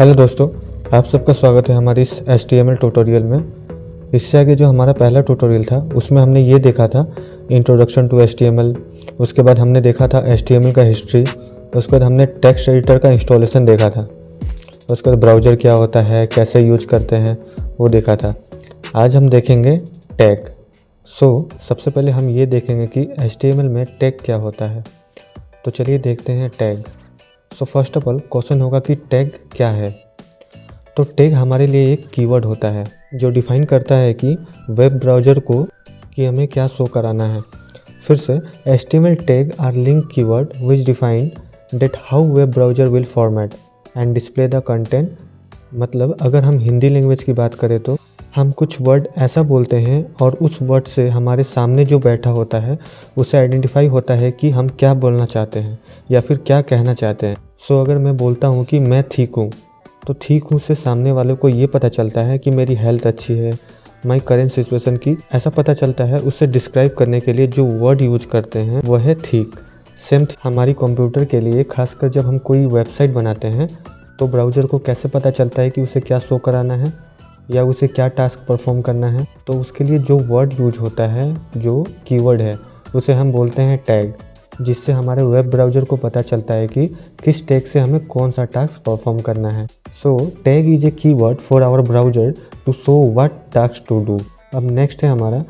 Hello दोस्तों, आप सबका स्वागत है हमारी इस HTML ट्यूटोरियल में। इससे आगे जो हमारा पहला ट्यूटोरियल था उसमें हमने ये देखा था इंट्रोडक्शन टू HTML। उसके बाद हमने देखा था HTML का हिस्ट्री। उसके बाद हमने टेक्स्ट एडिटर का इंस्टॉलेशन देखा था। उसके बाद ब्राउज़र क्या होता है, कैसे यूज करते हैं, वो देखा था। आज हम देखेंगे टैग। सबसे पहले हम ये देखेंगे कि HTML में टैग क्या होता है। तो चलिए देखते हैं tag. First of all question होगा कि टैग क्या है। तो टैग हमारे लिए एक कीवर्ड होता है जो डिफाइन करता है कि वेब ब्राउज़र को कि हमें क्या शो कराना है। फिर से HTML tag are link keyword which define that how web browser will format and display the content. मतलब अगर हम हिंदी लैंग्वेज की बात करें तो हम कुछ वर्ड ऐसा बोलते हैं और उस वर्ड से हमारे सामने जो बैठा होता है उसे आइडेंटिफाई होता है कि हम क्या बोलना चाहते हैं या फिर क्या कहना चाहते हैं। अगर मैं बोलता हूँ कि मैं ठीक हूँ, तो ठीक हूँ से सामने वाले को ये पता चलता है कि मेरी हेल्थ अच्छी है, माई करेंट सिचुएशन की ऐसा पता चलता है। उससे डिस्क्राइब करने के लिए जो वर्ड यूज करते हैं वह है ठीक। सेम हमारी कंप्यूटर के लिए, खासकर जब हम कोई वेबसाइट बनाते हैं तो ब्राउज़र को कैसे पता चलता है कि उसे क्या शो कराना है या उसे क्या टास्क परफॉर्म करना है। तो उसके लिए जो वर्ड यूज होता है, जो कीवर्ड है, उसे हम बोलते हैं टैग, जिससे हमारे वेब ब्राउज़र को पता चलता है कि किस टैग से हमें कौन सा टास्क परफॉर्म करना है। Tag is a keyword for our browser to show what task to do. अब नेक्स्ट है हमारा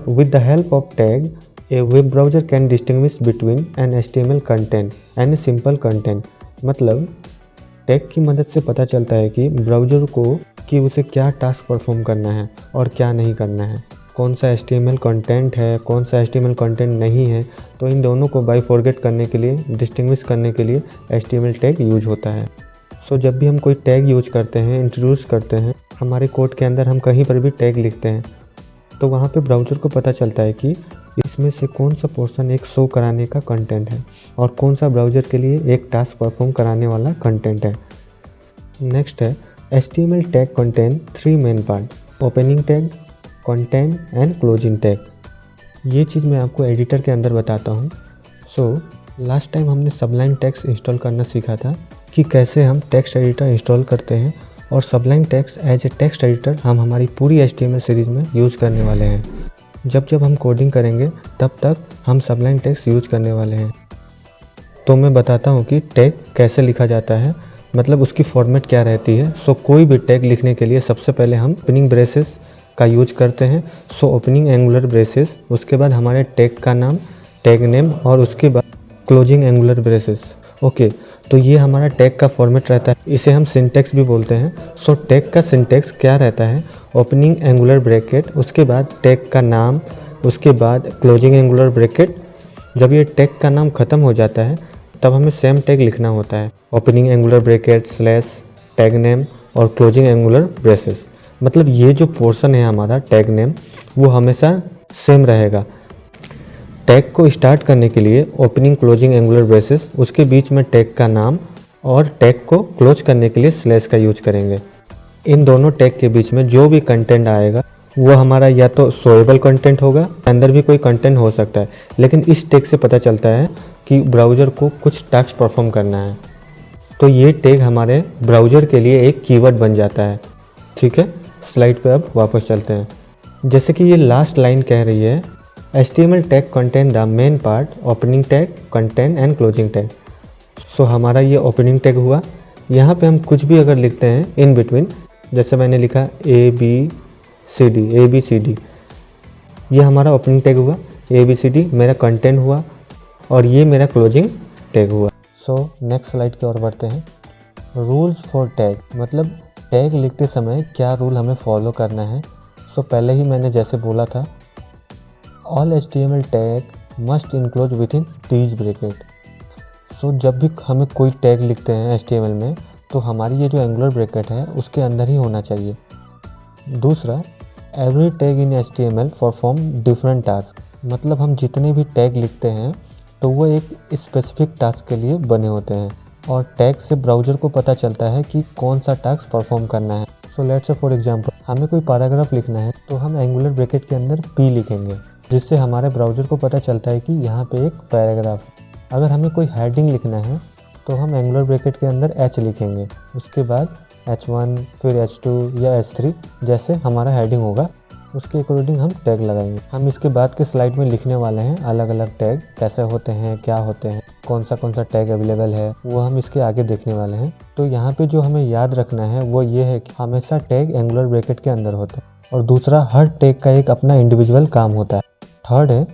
with the help of tag a web browser can distinguish between an HTML content and a simple content. मतलब tag की मदद से पता चलता है कि ब्राउज़र को कि उसे क्या टास्क परफॉर्म करना है और क्या नहीं करना है, कौन सा HTML कंटेंट है, कौन सा HTML कंटेंट नहीं है। तो इन दोनों को बाइफॉर्गेट करने के लिए, डिस्टिंग्विश करने के लिए HTML टैग यूज होता है। जब भी हम कोई टैग यूज करते हैं, इंट्रोड्यूस करते हैं, हमारे कोड के अंदर हम कहीं पर भी टैग लिखते हैं तो वहाँ पे ब्राउज़र को पता चलता है कि इसमें से कौन सा पोर्शन एक शो कराने का कंटेंट है और कौन सा ब्राउज़र के लिए एक टास्क परफॉर्म कराने वाला कंटेंट है। नेक्स्ट है HTML tag contain 3 main part: opening tag, content and closing tag. ये चीज़ मैं आपको एडिटर के अंदर बताता हूँ। लास्ट टाइम हमने सबलाइन टेक्स्ट इंस्टॉल करना सीखा था कि कैसे हम टेक्स्ट एडिटर इंस्टॉल करते हैं, और Sublime text as a text editor हम हमारी पूरी HTML सीरीज़ में यूज़ करने वाले हैं। जब हम कोडिंग करेंगे तब तक हम सबलाइन टेक्स्ट यूज़ करने वाले हैं। तो मैं बताता हूँ कि टैग कैसे लिखा जाता है, मतलब उसकी फॉर्मेट क्या रहती है। कोई भी टैग लिखने के लिए सबसे पहले हम ओपनिंग ब्रेसेस का यूज करते हैं। ओपनिंग एंगुलर ब्रेसेस, उसके बाद हमारे टैग का नाम, टैग नेम, और उसके बाद क्लोजिंग एंगुलर ब्रेसेस। ओके, तो ये हमारा टैग का फॉर्मेट रहता है। इसे हम सिंटेक्स भी बोलते हैं। टैग का सिंटेक्स क्या रहता है: ओपनिंग एंगुलर ब्रैकेट, उसके बाद टैग का नाम, उसके बाद क्लोजिंग एंगुलर ब्रैकेट। जब ये टैग का नाम ख़त्म हो जाता है तब हमें सेम टैग लिखना होता है: opening angular bracket slash tag name और क्लोजिंग एंगुलर ब्रेसेस। मतलब ये जो पोर्शन है हमारा टैग नेम, वो हमेशा सेम रहेगा। टैग को स्टार्ट करने के लिए ओपनिंग क्लोजिंग एंगुलर ब्रेसेस, उसके बीच में टैग का नाम, और टैग को क्लोज करने के लिए स्लैश का यूज करेंगे। इन दोनों टैग के बीच में जो भी कंटेंट आएगा वो हमारा या तो शोएबल कंटेंट होगा, अंदर भी कोई कंटेंट हो सकता है, लेकिन इस टैग से पता चलता है कि ब्राउज़र को कुछ टास्क परफॉर्म करना है। तो ये टैग हमारे ब्राउज़र के लिए एक कीवर्ड बन जाता है। ठीक है, स्लाइड पे अब वापस चलते हैं। जैसे कि ये लास्ट लाइन कह रही है, HTML tag contain the main part opening tag, content and closing tag. हमारा ये ओपनिंग टैग हुआ। यहाँ पे हम कुछ भी अगर लिखते हैं इन बिटवीन, जैसे मैंने लिखा ABCD, ये हमारा ओपनिंग टैग हुआ। ABCD मेरा कंटेंट हुआ और ये मेरा क्लोजिंग टैग हुआ। नेक्स्ट स्लाइड की ओर बढ़ते हैं। रूल्स फॉर टैग, मतलब टैग लिखते समय क्या रूल हमें फॉलो करना है। पहले ही मैंने जैसे बोला था, all HTML tag must include with in these bracket. जब भी हमें कोई टैग लिखते हैं HTML में तो हमारी ये जो एंगुलर ब्रैकेट है उसके अंदर ही होना चाहिए। दूसरा, every tag in HTML perform different task, मतलब हम जितने भी टैग लिखते हैं तो वो एक स्पेसिफिक टास्क के लिए बने होते हैं, और टैग से ब्राउज़र को पता चलता है कि कौन सा टास्क परफॉर्म करना है। लेट्स से फॉर एग्जांपल हमें कोई पैराग्राफ लिखना है तो हम एंगुलर ब्रैकेट के अंदर P लिखेंगे, जिससे हमारे ब्राउज़र को पता चलता है कि यहाँ पे एक पैराग्राफ। अगर हमें कोई हेडिंग लिखना है तो हम एंगुलर ब्रैकेट के अंदर h लिखेंगे, उसके बाद h1 फिर h2 या h3 जैसे हमारा हेडिंग होगा उसके अकॉर्डिंग हम टैग लगाएंगे। हम इसके बाद के स्लाइड में लिखने वाले हैं अलग अलग टैग कैसे होते हैं, क्या होते हैं, कौन सा टैग अवेलेबल है, वो हम इसके आगे देखने वाले हैं। तो यहाँ पे जो हमें याद रखना है वो ये है कि हमेशा टैग एंगुलर ब्रैकेट के अंदर होता है और दूसरा हर टैग का एक अपना इंडिविजुअल काम होता है। थर्ड है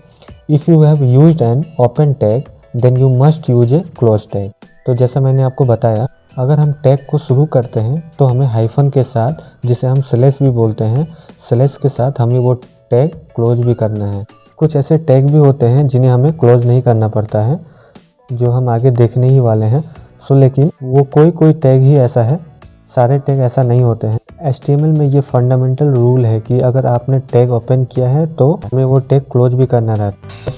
if you have used an open tag then you must use a close tag. तो जैसा मैंने आपको बताया, अगर हम टैग को शुरू करते हैं तो हमें हाइफन के साथ, जिसे हम स्लैश भी बोलते हैं, स्लैश के साथ हमें वो टैग क्लोज भी करना है। कुछ ऐसे टैग भी होते हैं जिन्हें हमें क्लोज नहीं करना पड़ता है, जो हम आगे देखने ही वाले हैं। लेकिन वो कोई टैग ही ऐसा है, सारे टैग ऐसा नहीं होते हैं। HTML में ये फंडामेंटल रूल है कि अगर आपने टैग ओपन किया है तो हमें वो टैग क्लोज भी करना रहता है।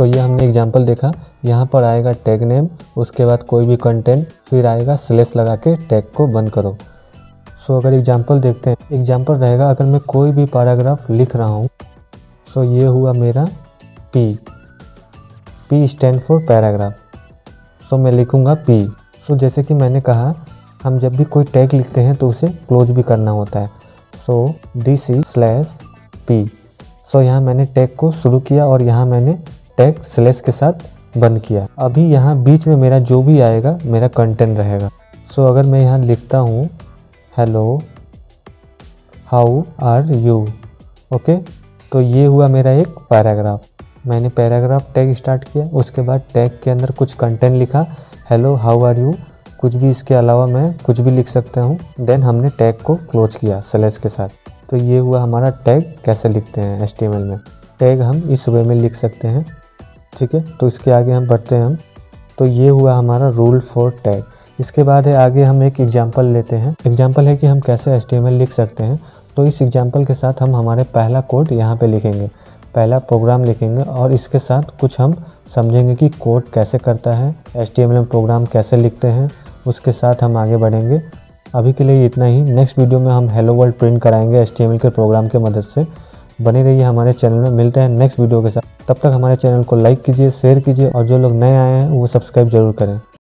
ये हमने एग्जांपल देखा, यहाँ पर आएगा टैग नेम, उसके बाद कोई भी कंटेंट, फिर आएगा स्लैश लगा के टैग को बंद करो। अगर एग्जांपल देखते हैं, एग्जांपल रहेगा अगर मैं कोई भी पैराग्राफ लिख रहा हूँ, ये हुआ मेरा P स्टैंड फॉर पैराग्राफ। मैं लिखूँगा P। जैसे कि मैंने कहा, हम जब भी कोई टैग लिखते हैं तो उसे क्लोज भी करना होता है। This is /P। यहाँ मैंने टैग को शुरू किया और यहाँ मैंने टैग स्लैश के साथ बंद किया। अभी यहाँ बीच में मेरा जो भी आएगा मेरा कंटेंट रहेगा। अगर मैं यहाँ लिखता हूँ hello how are you, okay, तो ये हुआ मेरा एक पैराग्राफ। मैंने पैराग्राफ टैग स्टार्ट किया, उसके बाद टैग के अंदर कुछ कंटेंट लिखा, हेलो हाउ आर यू, कुछ भी इसके अलावा मैं कुछ भी लिख सकता हूँ। देन हमने टैग को क्लोज किया स्लैश के साथ। तो ये हुआ हमारा टैग कैसे लिखते हैं HTML में। टैग हम इस वे में लिख सकते हैं, ठीक है। तो इसके आगे हम बढ़ते हैं तो ये हुआ हमारा रूल फॉर टैग। इसके बाद है आगे हम एक एग्जांपल लेते हैं। एग्जांपल है कि हम कैसे HTML लिख सकते हैं। तो इस एग्जांपल के साथ हम हमारे पहला कोड यहाँ पे लिखेंगे, पहला प्रोग्राम लिखेंगे और इसके साथ कुछ हम समझेंगे कि कोड कैसे करता है, HTML में प्रोग्राम कैसे लिखते हैं, उसके साथ हम आगे बढ़ेंगे। अभी के लिए इतना ही। नेक्स्ट वीडियो में हम हेलो वर्ल्ड प्रिंट कराएंगे HTML के प्रोग्राम की मदद से। बने रहिए हमारे चैनल में, मिलते हैं नेक्स्ट वीडियो के साथ। तब तक हमारे चैनल को लाइक कीजिए, शेयर कीजिए और जो लोग नए आए हैं वो सब्सक्राइब जरूर करें।